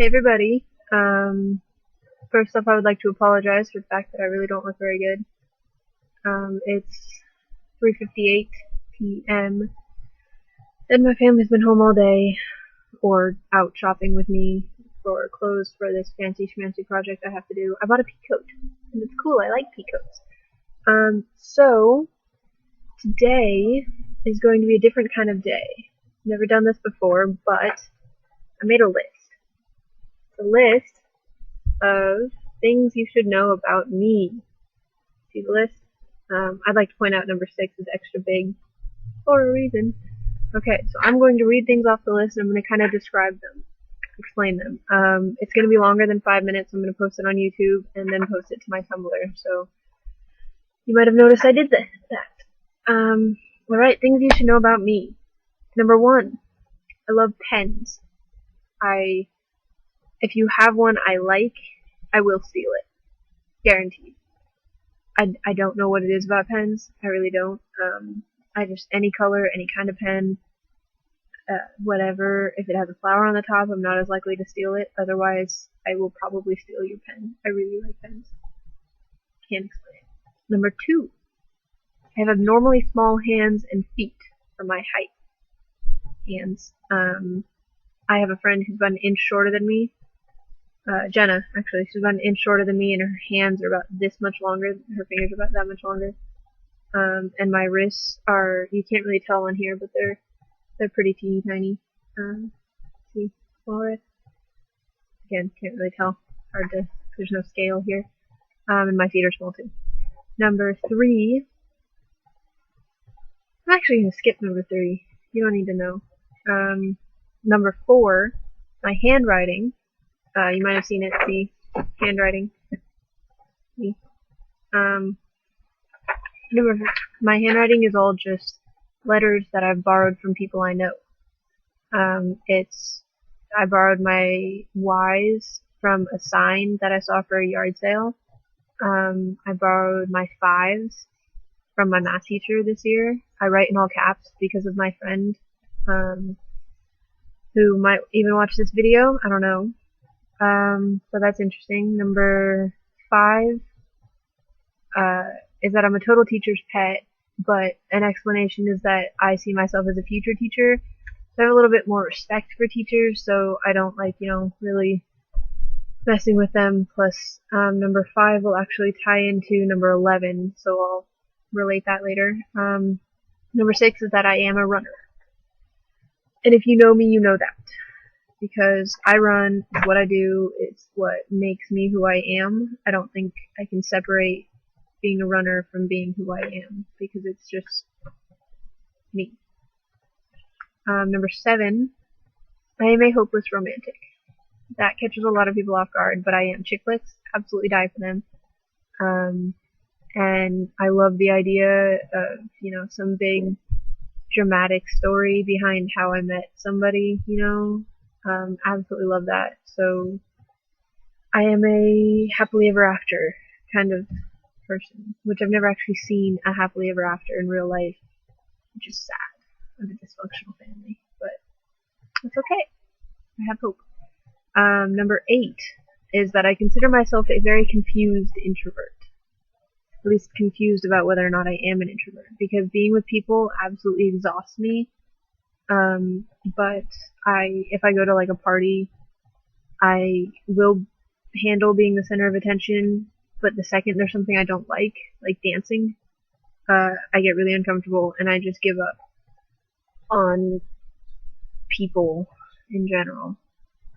Hey everybody. First off, I would like to apologize for the fact that I really don't look very good. It's 3:58 p.m. and my family's been home all day or out shopping with me for clothes for this fancy schmancy project I have to do. I bought a peacoat, and it's cool. I like peacoats. So today is going to be a different kind of day. Never done this before, but I made a list. It's a list of things you should know about me. See the list? I'd like to point out number 6 is extra big for a reason. Okay, so I'm going to read things off the list and I'm going to kind of describe them, explain them. It's going to be longer than 5 minutes. I'm going to post it on YouTube and then post it to my Tumblr. So you might have noticed I did that. Alright, things you should know about me. Number 1, I love pens. If you have one I like, I will steal it. Guaranteed. I don't know what it is about pens. I really don't. I just, any color, any kind of pen, whatever. If it has a flower on the top, I'm not as likely to steal it. Otherwise, I will probably steal your pen. I really like pens. Can't explain. Number 2, I have abnormally small hands and feet for my height. Hands. I have a friend who's about an inch shorter than me. Jenna, actually, she's about an inch shorter than me, and her hands are about this much longer. Her fingers are about that much longer. And my wrists are, you can't really tell on here, but they're pretty teeny tiny. See, small wrist. Again, can't really tell. Hard to, there's no scale here. And my feet are small too. Number 3, I'm actually going to skip number 3. You don't need to know. Number 4, my handwriting. You might have seen it. See, handwriting. See. My handwriting is all just letters that I've borrowed from people I know. I borrowed my Y's from a sign that I saw for a yard sale. I borrowed my 5's from my math teacher this year. I write in all caps because of my friend, who might even watch this video. I don't know. So that's interesting. Number 5, is that I'm a total teacher's pet, but an explanation is that I see myself as a future teacher. So I have a little bit more respect for teachers, so I don't like, really messing with them. Plus, number 5 will actually tie into number 11, so I'll relate that later. Number 6 is that I am a runner. And if you know me, you know that. Because I run, what I do, it's what makes me who I am. I don't think I can separate being a runner from being who I am, because it's just me. Number 7, I am a hopeless romantic. That catches a lot of people off guard, but I am. Chick flicks, absolutely die for them. And I love the idea of, some big dramatic story behind how I met somebody, absolutely love that. So I am a happily ever after kind of person, which I've never actually seen a happily ever after in real life, which is sad. I'm a dysfunctional family, but it's okay. I have hope. Number 8 is that I consider myself a very confused introvert. At least confused about whether or not I am an introvert, because being with people absolutely exhausts me. But if I go to like a party, I will handle being the center of attention, but the second there's something I don't like dancing, I get really uncomfortable and I just give up on people in general.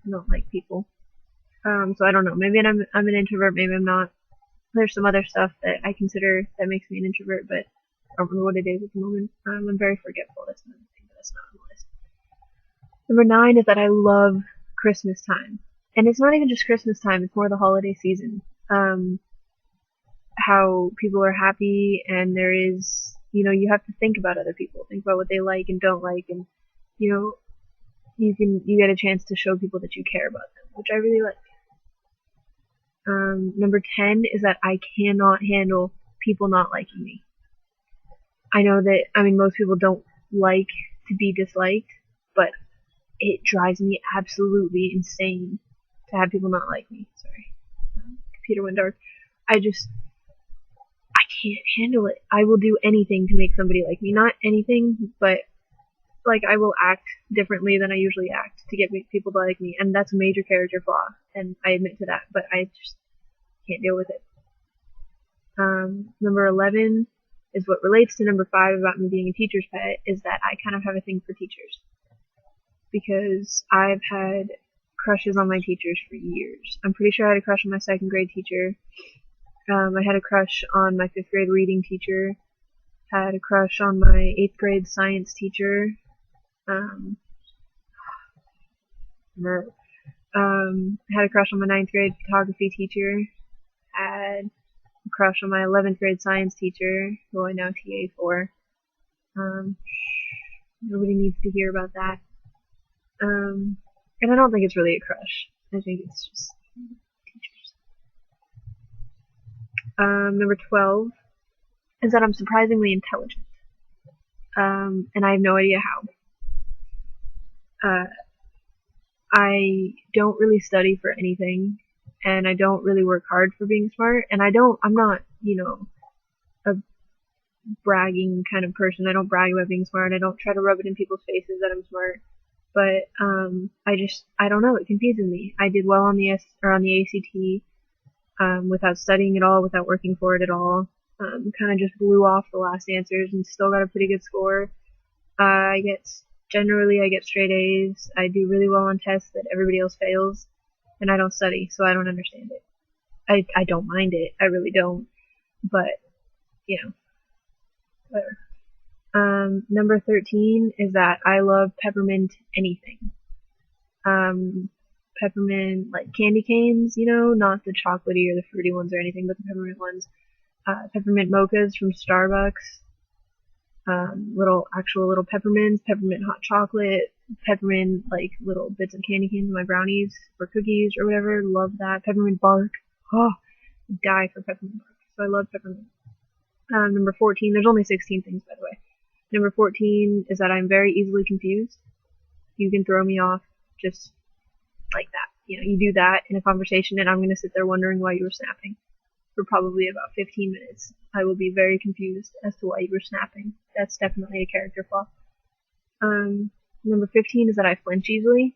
I don't like people. So I don't know, maybe I'm an introvert, maybe I'm not. There's some other stuff that I consider that makes me an introvert, but I don't remember what it is at the moment. I'm very forgetful, that's another thing, but that's not on the list. Number 9 is that I love Christmas time. And it's not even just Christmas time, it's more the holiday season. How people are happy, and there is, you have to think about other people. Think about what they like and don't like, and, you get a chance to show people that you care about them, which I really like. Number 10 is that I cannot handle people not liking me. I know that, most people don't like to be disliked, but it drives me absolutely insane to have people not like me. Sorry, computer went dark. I can't handle it. I will do anything to make somebody like me. Not anything, but like I will act differently than I usually act to get people to like me, and that's a major character flaw, and I admit to that, but I just can't deal with it. Number 11 is what relates to number 5 about me being a teacher's pet, is that I kind of have a thing for teachers. Because I've had crushes on my teachers for years. I'm pretty sure I had a crush on my 2nd grade teacher. I had a crush on my 5th grade reading teacher. Had a crush on my 8th grade science teacher. Had a crush on my 9th grade photography teacher. Had a crush on my 11th grade science teacher, who I now TA for. Nobody needs to hear about that. And I don't think it's really a crush. I think it's just teachers. Number 12 is that I'm surprisingly intelligent. And I have no idea how. I don't really study for anything, and I don't really work hard for being smart, and I'm not, a bragging kind of person. I don't brag about being smart. I don't try to rub it in people's faces that I'm smart. But I don't know. It confuses me. I did well on the ACT without studying at all, without working for it at all. Kind of just blew off the last answers and still got a pretty good score. Generally I get straight A's. I do really well on tests that everybody else fails, and I don't study, so I don't understand it. I don't mind it. I really don't. But whatever. Number 13 is that I love peppermint anything. Peppermint, like candy canes, not the chocolatey or the fruity ones or anything, but the peppermint ones. Peppermint mochas from Starbucks. Little peppermints, peppermint hot chocolate, peppermint, like, little bits of candy canes in my brownies or cookies or whatever. Love that. Peppermint bark. Oh, I die for peppermint bark. So I love peppermint. Number 14, there's only 16 things, by the way. Number 14 is that I'm very easily confused. You can throw me off just like that. You do that in a conversation, and I'm going to sit there wondering why you were snapping for probably about 15 minutes. I will be very confused as to why you were snapping. That's definitely a character flaw. Number 15 is that I flinch easily.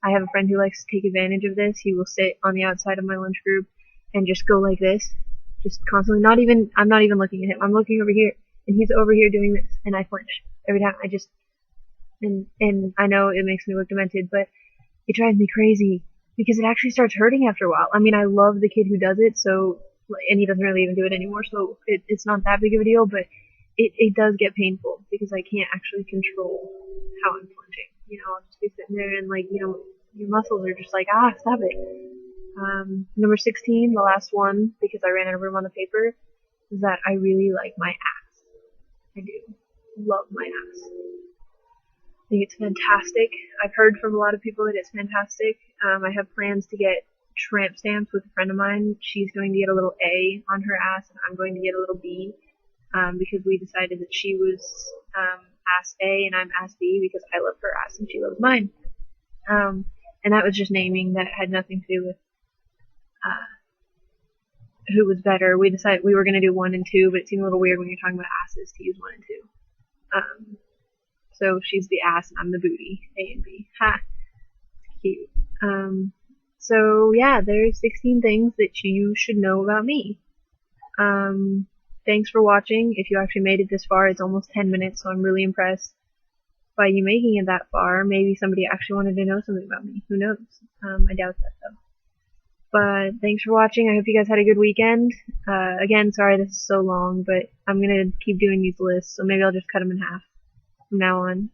I have a friend who likes to take advantage of this. He will sit on the outside of my lunch group and just go like this, just constantly. I'm not even looking at him. I'm looking over here, and he's over here doing this, and I flinch every time. And I know it makes me look demented, but it drives me crazy because it actually starts hurting after a while. I mean, I love the kid who does it, and he doesn't really even do it anymore, so it's not that big of a deal, but it does get painful because I can't actually control how I'm flinching. I'll just be sitting there and, your muscles are just like, stop it. Number 16, the last one, because I ran out of room on the paper, is that I really like my ass. I do. Love my ass. I think it's fantastic. I've heard from a lot of people that it's fantastic. I have plans to get tramp stamps with a friend of mine. She's going to get a little A on her ass, and I'm going to get a little B, because we decided that she was ass A and I'm ass B because I love her ass and she loves mine. And that was just naming. That had nothing to do with who was better. We decided we were going to do 1 and 2, but it seemed a little weird when you're talking about asses to use 1 and 2. So she's the ass and I'm the booty. A and B. Ha! Cute. So yeah, there's 16 things that you should know about me. Thanks for watching. If you actually made it this far, it's almost 10 minutes, so I'm really impressed by you making it that far. Maybe somebody actually wanted to know something about me. Who knows? I doubt that, though. But thanks for watching. I hope you guys had a good weekend. Again, sorry this is so long, but I'm going to keep doing these lists, so maybe I'll just cut them in half from now on.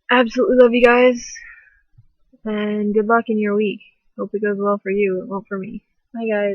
Absolutely love you guys, and good luck in your week. Hope it goes well for you. It won't for me. Bye, guys.